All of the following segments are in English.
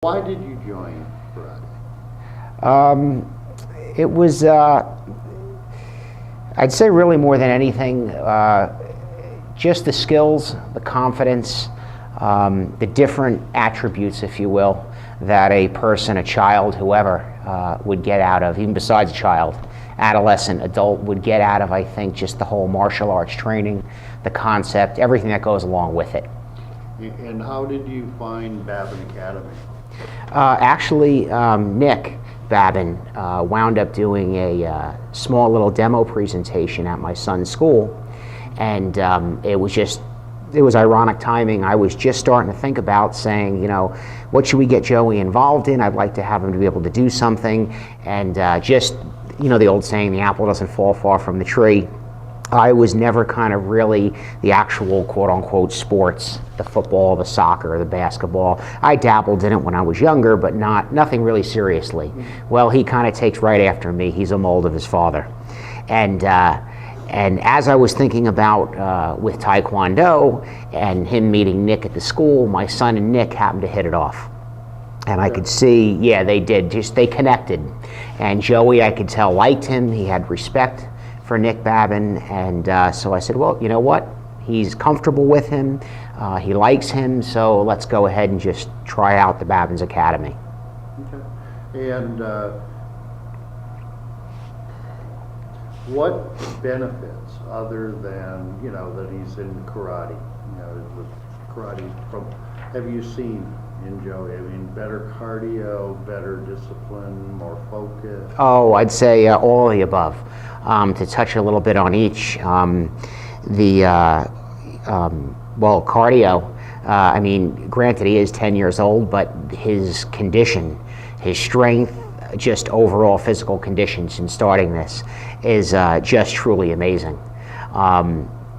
Why did you join karate? It was, I'd say really more than anything, just the skills, the confidence, the different attributes, if you will, that a person, a child, whoever, would get out of, even besides a child, adolescent, adult, would get out of, I think, just the whole martial arts training, the concept, everything that goes along with it. And how did you find Babin Academy? Actually, Nick Babin wound up doing a small little demo presentation at my son's school, and it was ironic timing. I was just starting to think about saying, you know, what should we get Joey involved in? I'd like to have him to be able to do something, and just, you know, the old saying, the apple doesn't fall far from the tree. I was never kind of really the actual quote-unquote sports, the football, the soccer, the basketball. I dabbled in it when I was younger, but nothing really seriously. Well, he kind of takes right after me. He's a mold of his father. And as I was thinking about with Taekwondo and him meeting Nick at the school, my son and Nick happened to hit it off. And I could see, yeah, they did. They connected. And Joey, I could tell, liked him. He had respect for Nick Babin, and so I said, well, you know what? He's comfortable with him. He likes him, so let's go ahead and just try out the Babin's Academy. Okay. And what benefits, other than, you know, that he's in karate, you know, the karate have you seen in Joey? I mean, better cardio, better discipline, more focus? Oh, I'd say all of the above. To touch a little bit on each, well, cardio, I mean, granted he is 10 years old, but his condition, his strength, just overall physical conditions in starting this is just truly amazing.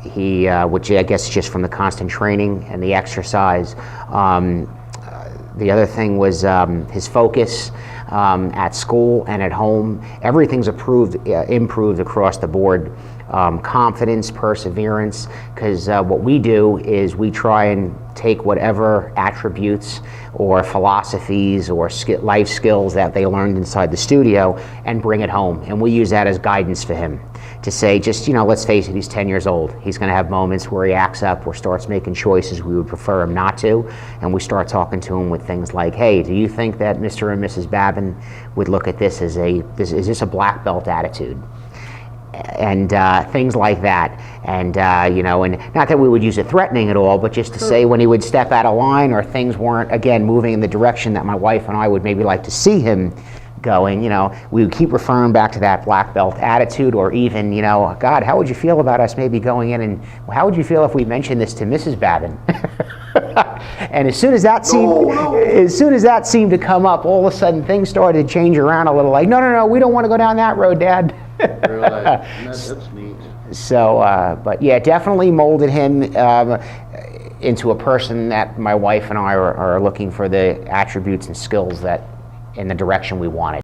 Which I guess is just from the constant training and the exercise. The other thing was his focus at school and at home. Everything's improved across the board. Confidence, perseverance, because what we do is we try and take whatever attributes or philosophies or life skills that they learned inside the studio and bring it home. And we use that as guidance for him to say, just, you know, let's face it, he's 10 years old. He's going to have moments where he acts up or starts making choices we would prefer him not to. And we start talking to him with things like, hey, do you think that Mr. and Mrs. Babin would look at this as is this a black belt attitude? And things like that, and you know, and not that we would use it threatening at all, but just to say when he would step out of line or things weren't, again, moving in the direction that my wife and I would maybe like to see him going, you know, we would keep referring back to that black belt attitude, or even, you know, God, how would you feel about us maybe going in and, well, how would you feel if we mentioned this to Mrs. Babin? And as soon as that seemed to come up, all of a sudden things started to change around a little. Like, no, we don't want to go down that road, Dad. Really? That's neat. So, but yeah, definitely molded him into a person that my wife and I are looking for the attributes and skills that in the direction we wanted.